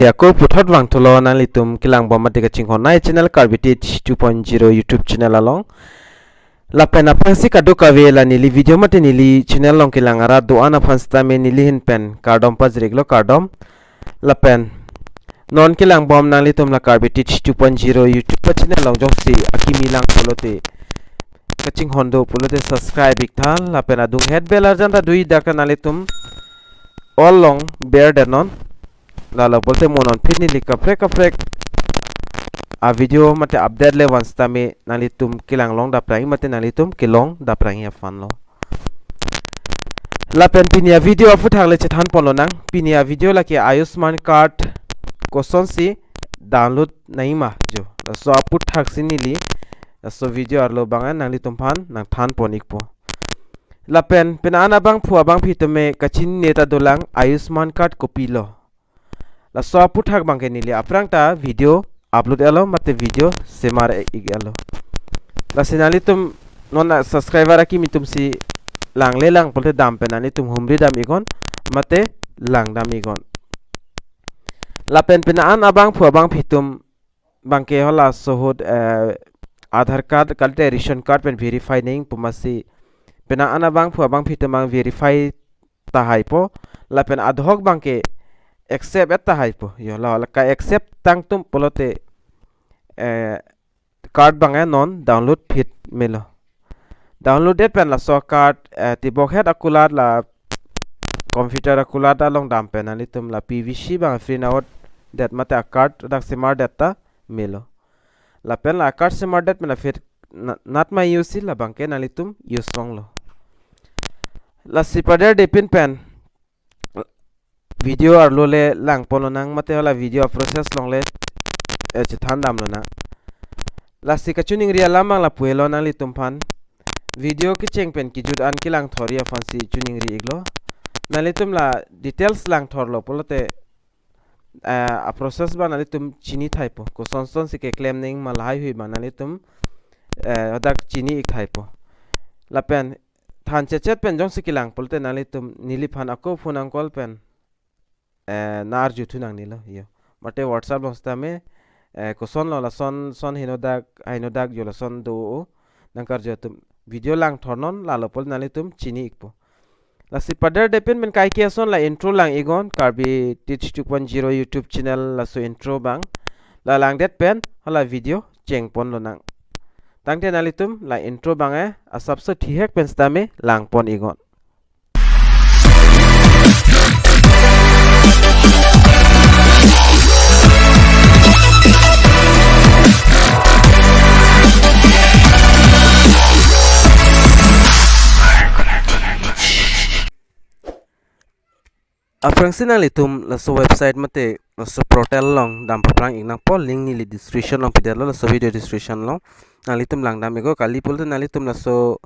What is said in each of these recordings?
Ya ko puthot wang tholo na litum kilang bomba de kaching honai channel Karbi 2.0 YouTube channel along la pena phansi kadu kavela nili video mate nili channel long kilang ara do ana phansta me nili hin pen Kardom pajreglo Kardom la pen non kilang bom na litum la Karbi 2.0 YouTube channel long jong si akimi lang polote kaching hondo polote subscribe ikthal la pena dung head bell arjanta dui daka na litum all long bear denon Lala bolte monon pitni lika frek a video mate update le once tame nalitum kilang long daprangi mate nalitum kilong daprangi afan lo la pen pinia video afu thagle chethan ponlo nang pinia video la ke Ayushman card Koson si download nahi ma jo so apu thak sinili so video arlo bangan nalitum phan nang than ponik po la pen penana bang phua bang phitame kachin neta dolang Ayushman card copy lo la so puthak bangke nili aprang ta video upload elo mate video semar igelo la sinali tum non subscriber aki mitum si lang le lang polte dam penani tum humri dam igon mate lang dam igon la pen penaan abang phu abang phitum bangke hola sohod Aadhaar card kalte ration card pen verify ning pumasi penaan abang phu abang phitum bang verify ta haipo la pen adhok bangke accept etta haipo yo la ka accept tang tum polote card banga non download fit melo downloaded pen la so card ti bokhet akulat la computer akulat along dam pen ali tum la pvc bang free now that mate card dak simar data melo la pen la card simar dat mena fit not my use la bangke nali tum use song lo la sipader depin pen video arlo le lang polo nang mate hola video process long le chithan dam lo na la sika chuning ria lamang la puelo na li tumphan video ki cheng pen ki jud an ki lang thoria fansi chuning ri iglo na le tum la details lang thor lo polote a process ba na le tum chini thaipo ko son son sike claim ning mal hai hui ba na le tum odak chini ik thaipo la pen than chet pen jong sikilang polote na le tum nili phan ako phone call pen nar jutu nang nilo yo mate whatsapp bangsta me Koson lo la son hinodak yo la son do nangkar jotum video lang thornon la lopol nalitum chini ikpo la sipader depend men kai ke son la intro lang igon Karbi 2.0 YouTube channel la so intro bang la lang det pen hala video cheng pon lo nang tangte nalitum la intro bang a sabse thihek pen sta me lang pon igon Aprang sinali tum la so website mate la so portal long dam paprang inang pol link ni li description long pidelo la so video description long nali tum lang dam ego kali pol nali tum la so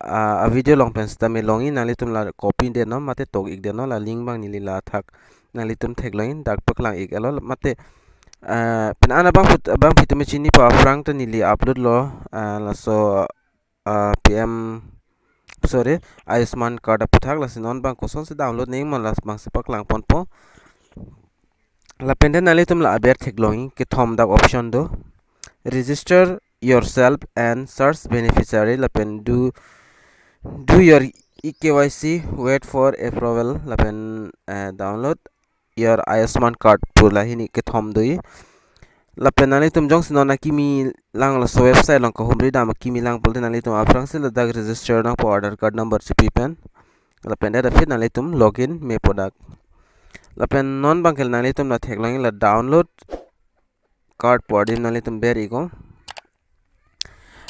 a video long pensta me longi nali tum la copy de no mate tog ik de no la link bang ni li la thak nali tum thek loin dak paklang ik elo mate penana bang pitme chini pa aprang ta ni li upload lo la so pm sorry Ayushman card aputhak la sinon bang Koson se download ning man las bang sepak lang pon po la penden nali tum la aber theklongi ke thom dak option do register yourself and search beneficiary la pen do your eKYC wait for approval la pen download your Ayushman card pula hini ke thom doi la penali tum jong sinona kimi lang la so website lang ko humri dam kimi lang bolte nali tum afrang se la dag register na po order card number chipi pen la pen da fit nali tum login me product la pen non bangkel nali tum la theklang la download card podim nali tum ber igo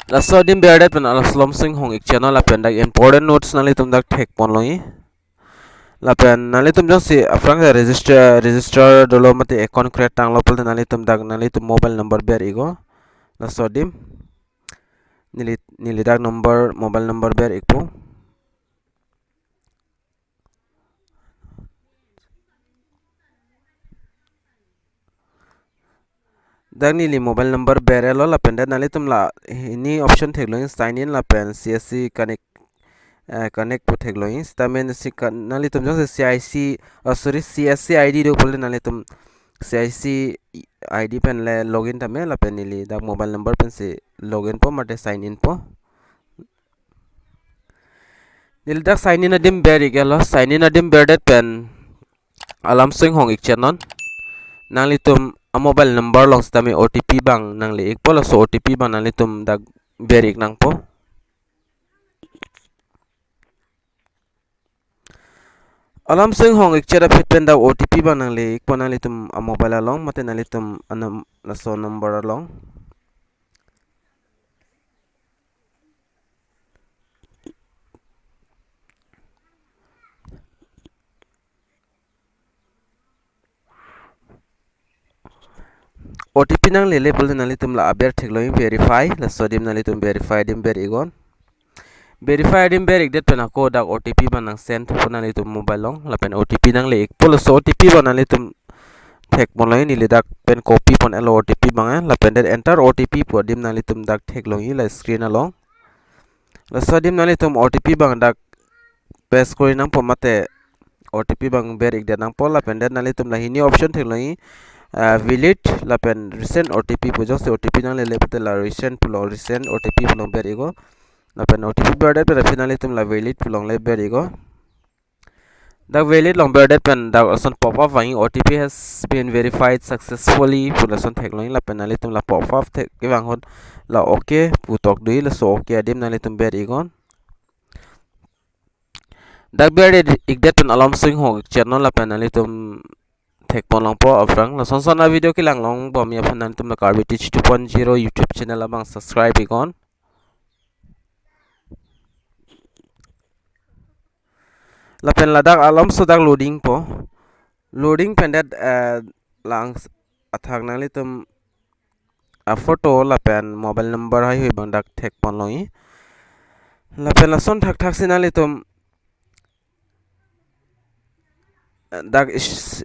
la so dim ber dat pen ala slom sing hong ik channel la pen dag important notes nali tum dag thek pon loi la pen nali tum jong si afrang register dolo mate account create tang lo polte nali tum mobile number ber igo la so dim nili dag mobile number ber ikpo dag nili mobile number ber elo la pen nali tum la ini option theklo sign in la pen csc connect po theklo stamen si nali tum jong CIC sorry CSC ID do polte nali tum CIC ID pen le login tame la pen nili dak mobile number pen si login po mate sign in po nili dak sign in adim beri gelo sign in adim berdet pen alam swing hong ik chenon nang litum a mobile number long stami OTP bang nang li ik po la so OTP bang nang litum dak beri nang po alam swing hong ik chera fit pen dak OTP bang nang li ik po nang litum a mobile along mate nang litum anam la so number along OTP nang lele pul nang litum la aber thekloin verify la so dim nang litum verify dim ber igon verify dim ber ik det pen ako dak OTP ban nang send po nang litum mobile long la pen OTP nang le ik pul so OTP ban nang litum thek moloi ni le dak pen copy pon elo OTP bang la pen det enter OTP po dim nang litum dak thekloin la screen along la so dim nang litum OTP bang dak paste kori nang po mate OTP bang ber ik det nang po la pen det nang litum la hini option thekloin valid la pen recent OTP pujo se OTP nang le pete la recent pulo recent OTP pulong ber igo la pen OTP ber pe finally tum la valid pulong le ber igo the valid long ber pen da son pop up wang OTP has been verified successfully pulo son thekloin la pen tum la pop up thek wang hon la okay putok dui la so okay adim nang tum ber igon dak ber ik det pen alam swing ho channel la pen tum thek pon long po afrang la son son na video ki lang long bom ya phanan tum na Karbi teach 2.0 YouTube channel abang subscribe ikon la pen la dak alam so dak loading po loading pen that lang athak nang litum a photo la pen mobile number hai hui bang dak thek pon loi la pen la son thak thak sinalitum dak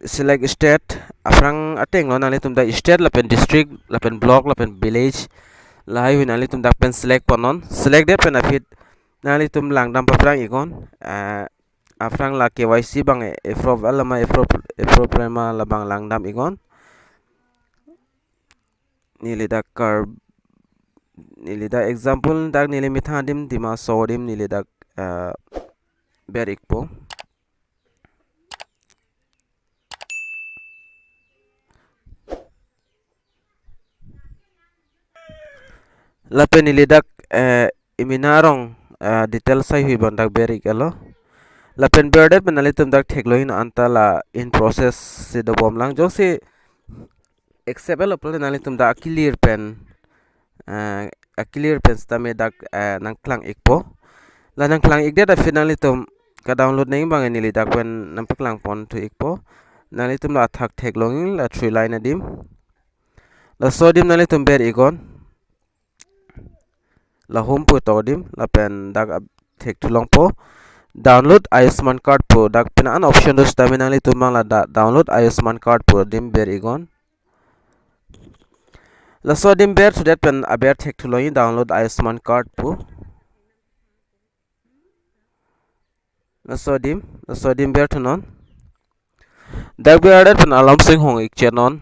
select state afrang ateng lo nang litum da state la pen district la pen block la pen village la hai hui nang litum dak pen select ponon select det pen afit nang litum lang dam paprang ikon afrang la KYC bang efrov alama efrov prema la bang lang dam ikon nili dak nili dak example dak nili mithadim dima sodim nili dak berik po lapen nili dak iminarong details sai hui bang dak berik alo lapen berdet penalitum dak thekloin antala in process se do bom lang jo se accept alo pole nalitum dak clear pen a clear pen stame dak nang klang ikpo la nang klang ik det finalitum ka download nei bang nili dak pen nampak lang pon tu ikpo nalitum la thak theklongin la 3 line adim la sodim nalitum ber igon la home pu todim la pen dak thek tulong po download Ayushman card po dak pen an option dos taminali tumang la download Ayushman card po dim ber igon la so dim ber to that pen aber thek tuloi download Ayushman card po la so dim ber to non dak ber that pen alam sing hong ik chenon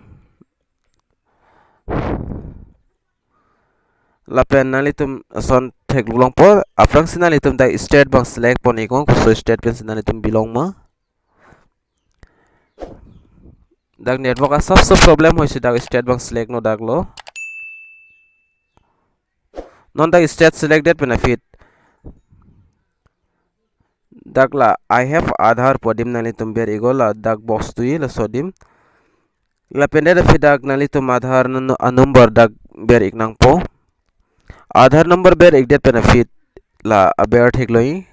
la pen nalitum son thek long po afrang sinalitum da state bang select pon ikon ko so state pen sinalitum belong ma dak network a सबसे problem hoise dak state bang select no dak lo non dak state selected benefit dak la I have Aadhaar podim nalitum ber igola dak box tui la sodim la pendeda fi dak nalitum Aadhaar number dak ber iknang po Aadhaar number ber ikdet benefit la aber thekloi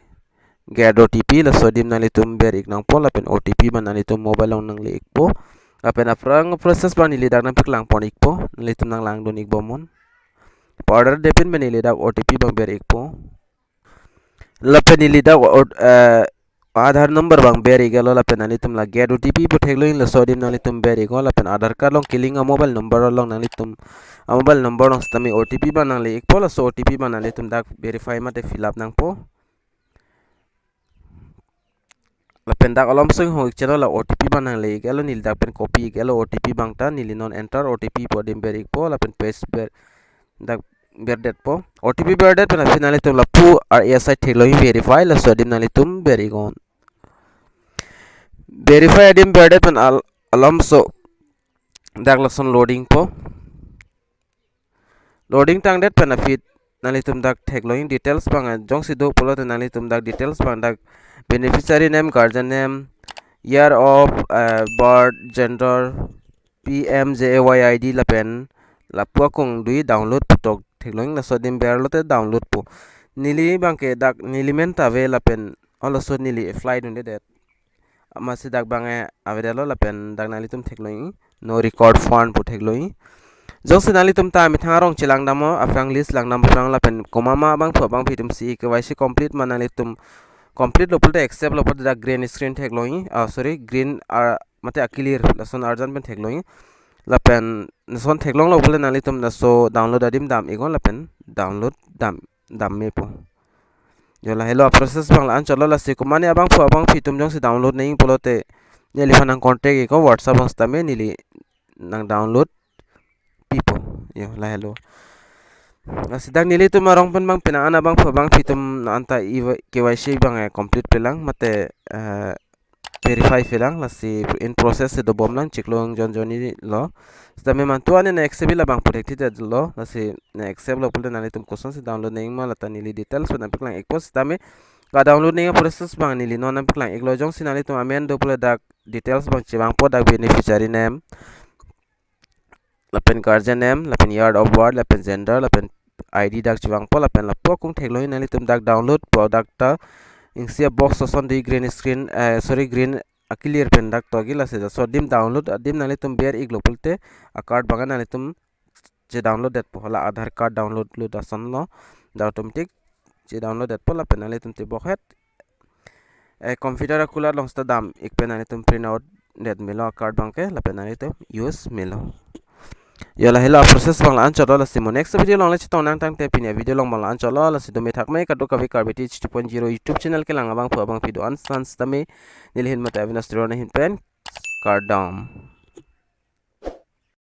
get OTP la sodim nalitum ber iknang po la pen OTP man nalitum mobile long nang le ikpo la pen aprang process ban nili dak nang piklang pon ikpo nalitum nang lang don ikbomon order depin benili dak OTP bang ber ikpo la pen nili dak Aadhaar number bang ber igalo la pen nalitum la get OTP po thekloin la sodim nalitum ber igol la pen Aadhaar card long killing a mobile number long nalitum a mobile number long stami OTP ban nang le ikpo la so OTP ban nalitum dak verify mate fill up nang po lapen dak alom sing ho chelo la OTP banang le gelo nil dak pen copy gelo OTP bangta nili non enter OTP po dim berik po lapen paste ber dak berdet po OTP berdet pen finally tum la pu RSI thelo verify la so dim nali tum berigon verify dim berdet pen alom so dak lason loading po loading tang det pen fit nali tum dak thegloing details bang jong si do polo nali tum dak details bang dak beneficiary name guardian name year of birth gender PMJAYID la pen la pu kung dui download putok thegloing la so dim ber lote download po nili bangke dak nili menta ve la pen olo so nili flight unde det amasi dak bange avedelo la pen dak nali tum thegloing no record font po thegloing jong sinali tum ta mi thangarong chilang damo afang list lang dam frang la pen komama bang pho bang phitum si KYC complete manali tum complete lopul te accept lopul da green screen thegloing sorry green mate clear lason arjan pen thegloing la pen nason theglong lopul nali tum na so download adim dam egon la pen download dam me po yola hello process bang la an cholo la si kumani abang pho abang phitum jong si download nei polote neli phanang contact ko whatsapp bang stame nili nang download people yo la hello sidang nili tu marong pen bang pinaan abang pho bang phitum na anta KYC bang complete pelang mate verify pelang la si in process do bom lang chiklong joni lo sidame man tu ane na accept la bang protected lo la si na accept lo pulte nali tum koson si download nei ma la ta nili details na peklang ekpos sidame ka download nei process bang nili no na peklang eklo jong sinali tum amen do pulte dak details bang chibang po dak beneficiary name lapen guardian name lapen year of birth lapen gender lapen ID dak chiwang po lapen lapo kung thegloi nali tum dak download product ta ingsia box soson di green screen sorry green clear pen dak to gila se so dim download dim nali tum ber ig lopulte a card bagan nali tum je download det po hala aadhar card download lu da son lo da automatic je download det po lapen nali tum te bokhet computer cooler long sta dam ik pen nali tum print out det milo card bangke lapen nali tum use milo yola hello process bang lan cholo la simo next video long la chitong nang tang te pinia video long bang lan cholo la si domi thak mai ka do ka Karbi 2.0 YouTube channel ke lang abang pho abang video an sans tame nilhin mata avina stro na hin pen Kardom.